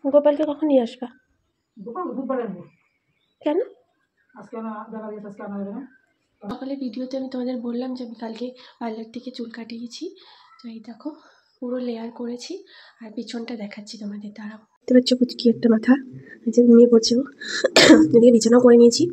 গোপালকে কখন নিয়ে আসবা? কেন? সকালে ভিডিওতে আমি তোমাদের বললাম যে আমি কালকে পার্লার থেকে চুল কাটিয়েছি। তো এই দেখো পুরো লেয়ার করেছি, আর পিছনটা দেখাচ্ছি তোমাদের। দাঁড়াও, দেখতে পাচ্ছ কুচকি একটা মাথা, যে ঘুমিয়ে পড়ছে ও। এদিকে বিছানাও করে নিয়েছি।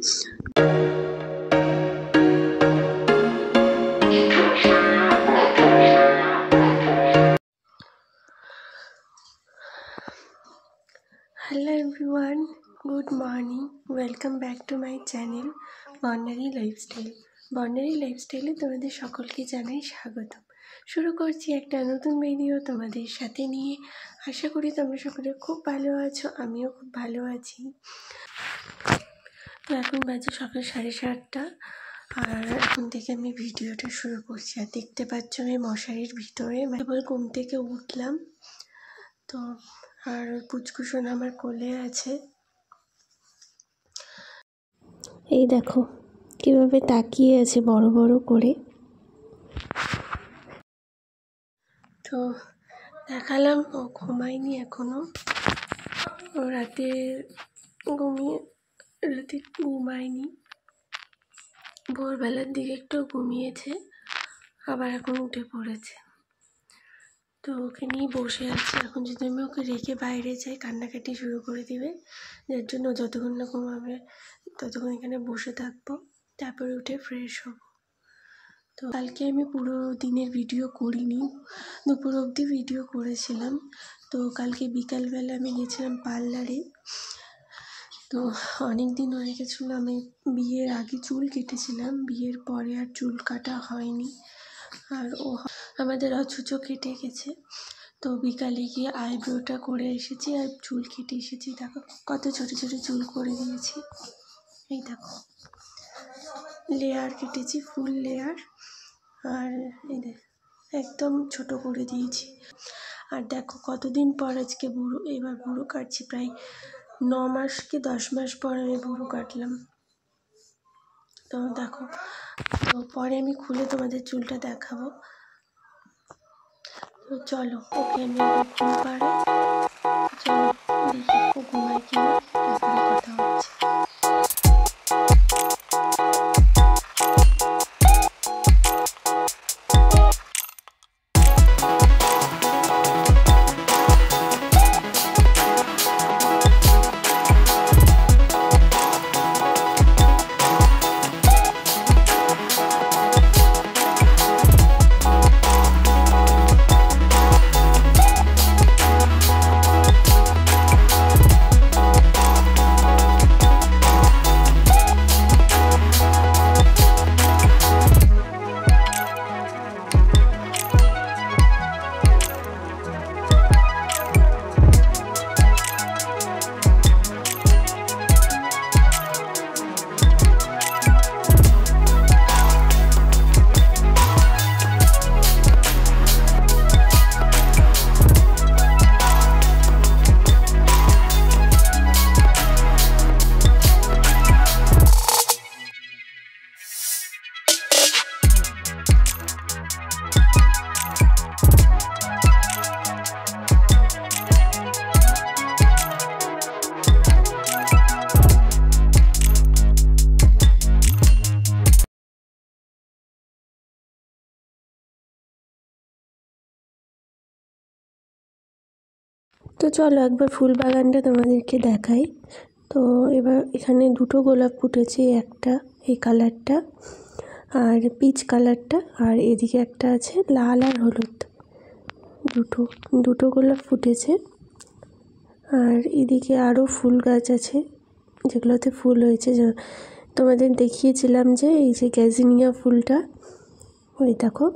Hello everyone, good morning, welcome back to my channel Barnali lifestyle. Barnali লাইফস্টাইলে তোমাদের সকলকে জানাই স্বাগত। শুরু করছি একটা নতুন ভিডিও তোমাদের সাথে নিয়ে। আশা করি তোমরা সকলে খুব ভালো আছো, আমিও খুব ভালো আছি। তো এখন বাজে সকাল 7:30, আর এখন থেকে আমি ভিডিওটা শুরু করছি। আর দেখতে পাচ্ছ আমি মশারির ভিতরে কেবল ঘুম থেকে উঠলাম। তো আর পুচকুসোন আমার কোলে আছে। এই দেখো কিভাবে তাকিয়ে আছে বড় বড় করে। তো দেখালাম, ও ঘুমায়নি এখনো, ও রাতে ঘুমায়নি। ভোরবেলার দিকে একটু ঘুমিয়েছে, আবার এখন উঠে পড়েছে। তো ওকে নিয়ে বসে আছে। এখন যদি আমি ওকে রেখে বাইরে যাই কান্নাকাটি শুরু করে দিবে, যার জন্য যতক্ষণ না ঘুমাবে ততক্ষণ এখানে বসে থাকবো, তারপরে উঠে ফ্রেশ হব। তো কালকে আমি পুরো দিনের ভিডিও করিনি, দুপুর অবধি ভিডিও করেছিলাম। তো কালকে বিকালবেলা আমি গেছিলাম পার্লারে। তো অনেক দিন হয়ে গেছিলো, আমি বিয়ের আগে চুল কেটেছিলাম, বিয়ের পরে আর চুল কাটা হয়নি। আর ও আমাদের অথচ কেটে গেছে। তো বিকালে গিয়ে আইব্রোটা করে এসেছি আর চুল কেটে এসেছি। দেখো কত ছোটো ছোটো চুল করে দিয়েছি। এই দেখো লেয়ার কেটেছি, ফুল লেয়ার, আর এই একদম ছোট করে দিয়েছি। আর দেখো কতদিন পর আজকে এবার ভুরু কাটছি, প্রায় 9 মাস কি 10 মাস পর আমি ভুরু কাটলাম। তো দেখো, তো পরে আমি খুলে তোমাদের চুলটা দেখাবো। তো চলো ওকে আমি ঘুম পাড়াই, চলো দেখি ও ঘুমায় কিনা, তারপরে কথা হচ্ছে। তো চলো একবার ফুল বাগানটা তোমাদেরকে দেখাই। তো এবার এখানে দুটো গোলাপ ফুটেছে, একটা এই কালারটা আর পিচ কালারটা, আর এদিকে একটা আছে লাল আর হলুদ, দুটো গোলাপ ফুটেছে। আর এদিকে আরও ফুল গাছ আছে যেগুলোতে ফুল হয়েছে, তোমাদের দেখিয়েছিলাম যে এই যে গ্যাজিনিয়া ফুলটা, ওই দেখো।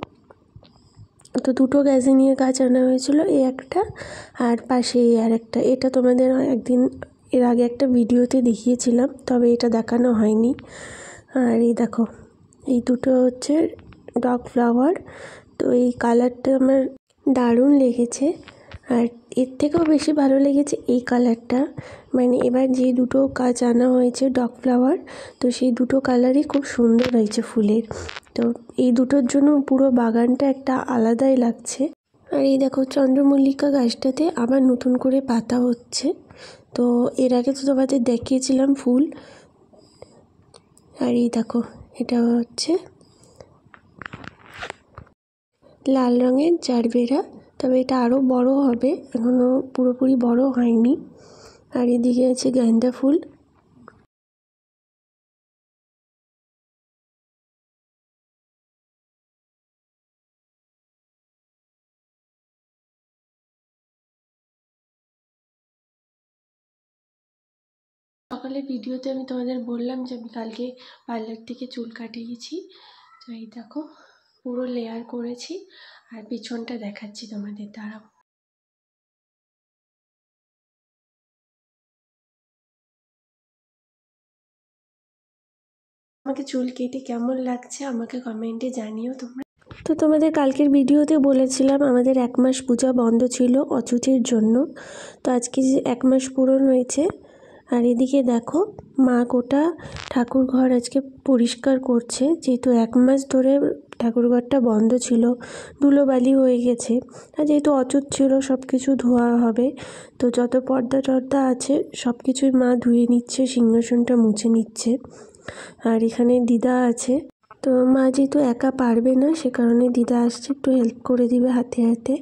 তো দুটো গ্যাজিনিয়া গাছ আনা হয়েছিল, এই একটা আর পাশে আর একটা। এটা তোমাদের একদিন এর আগে একটা ভিডিওতে দেখিয়েছিলাম, তবে এটা দেখানো হয়নি। আর এই দেখো এই দুটো হচ্ছে ডগ ফ্লাওয়ার। তো এই কালারটা আমার দারুণ লেগেছে, আর এর থেকেও বেশি ভালো লেগেছে এই কালারটা। মানে এবার যে দুটো গাছ আনা হয়েছে ডগ ফ্লাওয়ার, তো সেই দুটো কালারই খুব সুন্দর হয়েছে ফুলের। তো এই দুটোর জন্য পুরো বাগানটা একটা আলাদাই লাগছে। আর এই দেখো চন্দ্রমল্লিকা গাছটাতে আবার নতুন করে পাতা হচ্ছে। তো এর আগে তো তোমাদের দেখিয়েছিলাম ফুল। আর এই দেখো এটা হচ্ছে লাল রঙের জারবেরা, তবে এটা আরও বড় হবে, এখনও পুরোপুরি বড় হয়নি। আর এদিকে আছে গাঁদা ফুল। সকালের ভিডিওতে আমি তোমাদের বললাম যে আমি কালকে পার্লার থেকে চুল কাটিয়েছি। তো এই দেখো পুরো লেয়ার করেছি, আর পিছনটা দেখাচ্ছি তোমাদের, দাঁড়াও। আমাকে চুল কেটে কেমন লাগছে আমাকে কমেন্টে জানিও তোমরা। তো তোমাদের কালকের ভিডিওতে বলেছিলাম আমাদের 1 মাস পূজা বন্ধ ছিল অচুতের জন্য। তো আজকে 1 মাস পূরণ হয়েছে। আর এদিকে দেখো মা গোটা ঠাকুর ঘর আজকে পরিষ্কার করছে, যেহেতু 1 মাস ধরে ঠাকুরঘরটা বন্ধ ছিল, ধুলোবালি হয়ে গেছে। আর যেহেতু অচুত ছিল সব কিছু ধোয়া হবে, তো যত পর্দা টর্দা আছে সব কিছুই মা ধুয়ে নিচ্ছে, সিংহাসনটা মুছে নিচ্ছে। আর এখানে দিদা আছে, তো মা যেহেতু একা পারবে না সে কারণে দিদা আসছে, একটু হেল্প করে দিবে হাতে হাতে।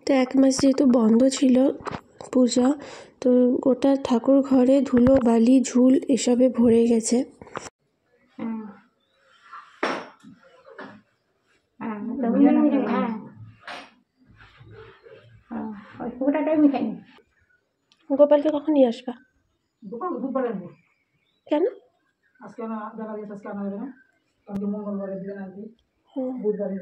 তো 1 মাস যেহেতু বন্ধ ছিল পূজা, তো গোটা ঠাকুর ঘরে ধুলো বালি ঝুল এসবে ভরে গেছে। গোপালকে কখন নিয়ে আসবা? কেন? আজকে না জানা গেছে আজকে আনা যাবে না, কারণ মঙ্গলবারে দিবেন আর কি, বুধবারে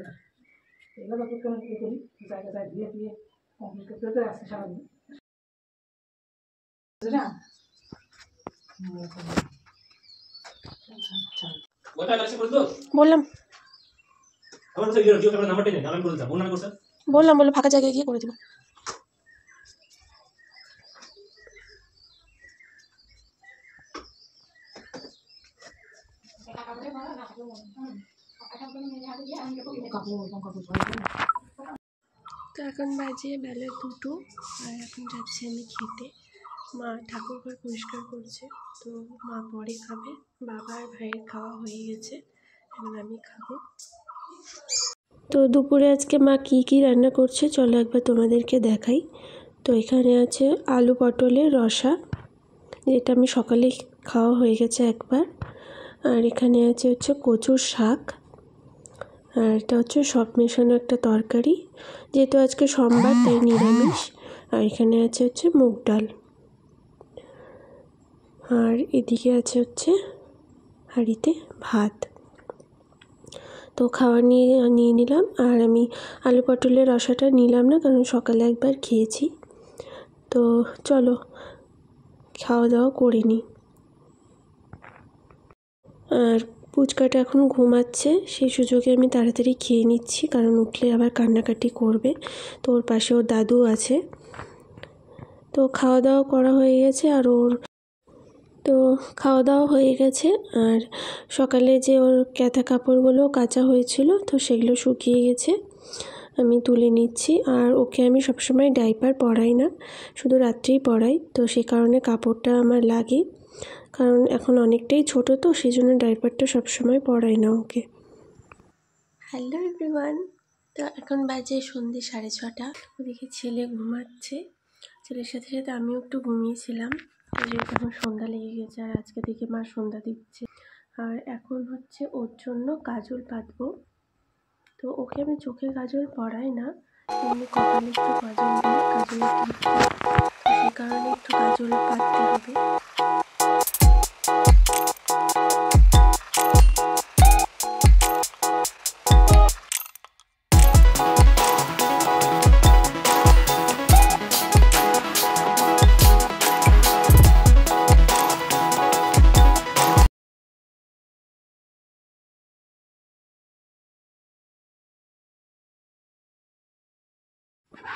এগুলো তো কোন কি করি জায়গা জায়গা দিয়ে দিয়ে কমপ্লিট করতে আসছে সারাদিন না। বললাম বললাম বলে ফাঁকা জায়গায় গিয়ে করে দিব। তো এখন বাজে বেলা 2টো, আর এখন যাচ্ছি আমি খেতে। মা ঠাকুর ঘর পরিষ্কার করছে, তো মা পরে খাবে, বাবা আর ভাইয়ের খাওয়া হয়ে গেছে, এখন আমি খাবো। তো দুপুরে আজকে মা কি রান্না করছে চলো একবার তোমাদেরকে দেখাই। তো এখানে আছে আলু পটলের রসা, যেটা আমি সকালে খাওয়া হয়ে গেছে একবার। আর এখানে আছে হচ্ছে কচুর শাক, আর এটা হচ্ছে সব মেশানো একটা তরকারি, যেহেতু আজকে সোমবার তাই নিরামিষ। আর এখানে আছে হচ্ছে মুগ ডাল, আর এদিকে আছে হচ্ছে হাঁড়িতে ভাত। তো খাওয়া নিয়ে নিলাম, আর আমি আলু পটলের রসাটা নিলাম না, কারণ সকালে একবার খেয়েছি। তো চলো খাওয়া দাওয়া করে নিই। আর পুচকাটা এখন ঘুমাচ্ছে, সেই সুযোগে আমি তাড়াতাড়ি খেয়ে নিচ্ছি, কারণ উঠলে আবার কান্নাকাটি করবে। তো ওর পাশে ওর দাদু আছে। তো খাওয়া দাওয়া করা হয়ে গেছে, আর খাওয়া দাওয়া হয়ে গেছে। আর সকালে যে ওর ক্যাথা কাপড়গুলো কাচা হয়েছিল, তো সেগুলো শুকিয়ে গেছে, আমি তুলে নিচ্ছি। আর ওকে আমি সবসময় ডাইপার পরাই না, শুধু রাত্রেই পরাই, তো সে কারণে কাপড়টা আমার লাগে, কারণ এখন অনেকটাই ছোট, তো সেই জন্য ডাইপারটা সবসময় পরাই না ওকে। হ্যালো এভরিওয়ান, তো এখন বাজে সন্ধ্যে 6:30। ওদিকে ছেলে ঘুমাচ্ছে, ছেলের সাথে সাথে আমিও একটু ঘুমিয়েছিলাম, যেহেতু এখন সন্ধ্যা লেগে গেছে, আর আজকে থেকে মা সন্ধ্যা দিচ্ছে। আর এখন হচ্ছে ওর জন্য কাজল পাতবো। তো ওকে আমি চোখে কাজল পরাই না, এমনি কপালে একটু কাজল দিই, কাজলের টিপ, সে কারণে একটু কাজল পাততে হবে।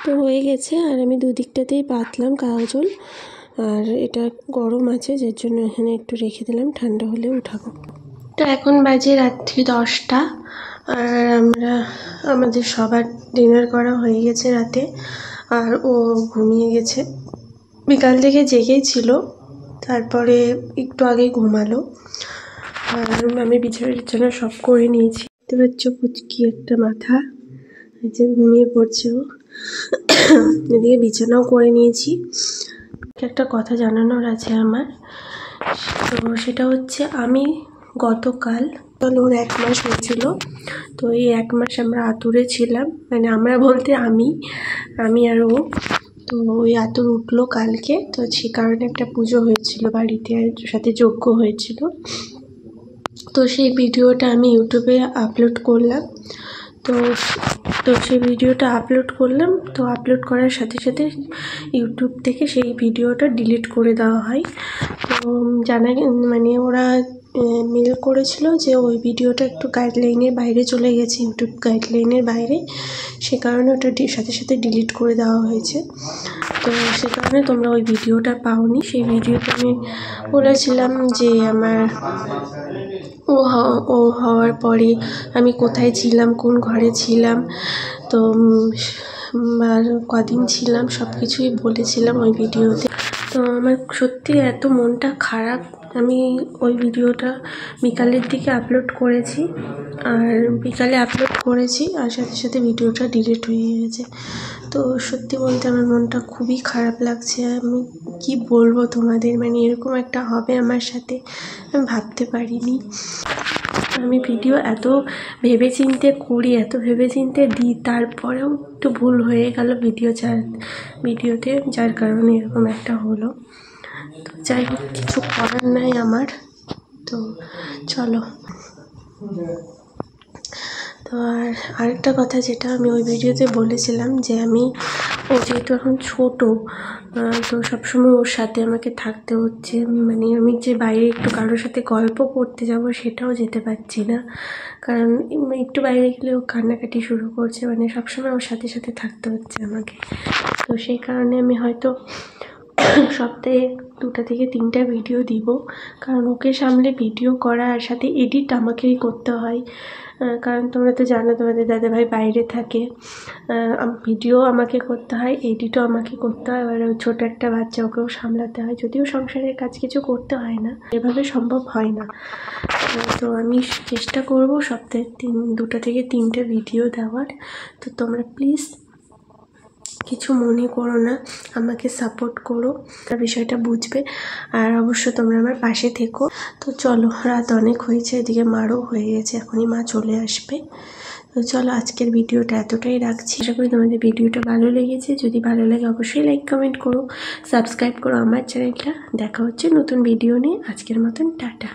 তো হয়ে গেছে, আর আমি দুদিকটাতেই পাতলাম কাজল, আর এটা গরম আছে যার জন্য এখানে একটু রেখে দিলাম, ঠান্ডা হলে উঠাবো। তো এখন বাজে রাত্রি 10টা, আর আমাদের সবার ডিনার করা হয়ে গেছে রাতে, আর ও ঘুমিয়ে গেছে। বিকাল থেকে জেগেই ছিল, তারপরে একটু আগেই ঘুমালো। আর আমি বিছানা সব করে নিয়েছি। দেখতে পাচ্ছ পুচকি একটা মাথা, যে ঘুমিয়ে পড়ছে ও। এদিকে বিছানাও করে নিয়েছি। একটা কথা জানানোর আছে আমার, তো সেটা হচ্ছে আমি গতকাল ওর 1 মাস হয়েছিল। তো এই 1 মাস আমরা আতুরে ছিলাম, মানে আমরা বলতে আমি আর ও। তো ওই আতুর উঠলো কালকে, তো সে কারণে একটা পুজো হয়েছিল বাড়িতে, সাথে যজ্ঞ হয়েছিল। তো সেই ভিডিওটা আমি ইউটিউবে আপলোড করলাম। তো সেই ভিডিওটা আপলোড করলাম, তো আপলোড করার সাথে সাথে ইউটিউব থেকে সেই ভিডিওটা ডিলিট করে দেওয়া হয়। তো মানে ওরা মেল করেছিল যে ওই ভিডিওটা একটু গাইডলাইনের বাইরে চলে গেছে, ইউটিউব গাইডলাইনের বাইরে, সে কারণে ওটা সাথে সাথে ডিলিট করে দেওয়া হয়েছে। তো সে কারণে তোমরা ওই ভিডিওটা পাওনি। সেই ভিডিওটা আমি বলেছিলাম যে আমার ও হওয়ার পরে আমি কোথায় ছিলাম, কোন ঘরে ছিলাম, তো আর কদিন ছিলাম, সব কিছুই বলেছিলাম ওই ভিডিওতে। তো আমার সত্যি এত মনটা খারাপ। আমি ওই ভিডিওটা বিকালের দিকে আপলোড করেছি, আর সাথে সাথে ভিডিওটা ডিলিট হয়ে গেছে। তো সত্যি বলতে আমার মনটা খুবই খারাপ লাগছে। আমি কি বলবো তোমাদের, মানে এরকম একটা হবে আমার সাথে আমি ভাবতে পারিনি। আমি ভিডিও এত ভেবেচিন্তে করি, এত ভেবেচিন্তে দিই, তারপরেও একটু ভুল হয়ে গেল ভিডিওতে, যার কারণে এরকম একটা হলো। তো যাই হোক, কিছু করার নাই আমার। তো চলো। তো আর আরেকটা কথা, যেটা আমি ওই ভিডিওতে বলেছিলাম, যে ও যেহেতু এখন ছোটো, তো সবসময় ওর সাথে আমাকে থাকতে হচ্ছে। মানে আমি যে বাইরে একটু কারোর সাথে গল্প করতে যাব সেটাও যেতে পারছি না, কারণ একটু বাইরে গেলে ও কান্নাকাটি শুরু করছে। মানে সবসময় ওর সাথে সাথে থাকতে হচ্ছে আমাকে। তো সেই কারণে আমি হয়তো সপ্তাহে 2টা থেকে 3টা ভিডিও দিব, কারণ ওকে সামলে ভিডিও করা আর সাথে এডিট আমাকেই করতে হয়। কারণ তোমরা তো জানো তোমাদের দাদাভাই বাইরে থাকে, ভিডিও আমাকে করতে হয়, এডিটও আমাকে করতে হয়। এবার ওই ছোটো একটা বাচ্চা, ওকেও সামলাতে হয়। যদিও সংসারের কাজ কিছু করতে হয় না, এভাবে সম্ভব হয় না। তো আমি চেষ্টা করব সপ্তাহে 2টা থেকে 3টে ভিডিও দেওয়ার। তো তোমরা প্লিজ কিছু মনে করো না, আমাকে সাপোর্ট করো, বিষয়টা বুঝবে, আর অবশ্য তোমরা আমার পাশে থেকো। তো চলো, রাত অনেক হয়েছে, এদিকে মারও হয়ে গেছে, এখনই মা চলে আসবে। তো চলো, আজকের ভিডিওটা এতটাই রাখছি। আশা করি তোমাদের ভিডিওটা ভালো লেগেছে। যদি ভালো লাগে অবশ্যই লাইক কমেন্ট করো, সাবস্ক্রাইব করো আমার চ্যানেলটা। দেখা হচ্ছে নতুন ভিডিও নিয়ে। আজকের মতন টাটা।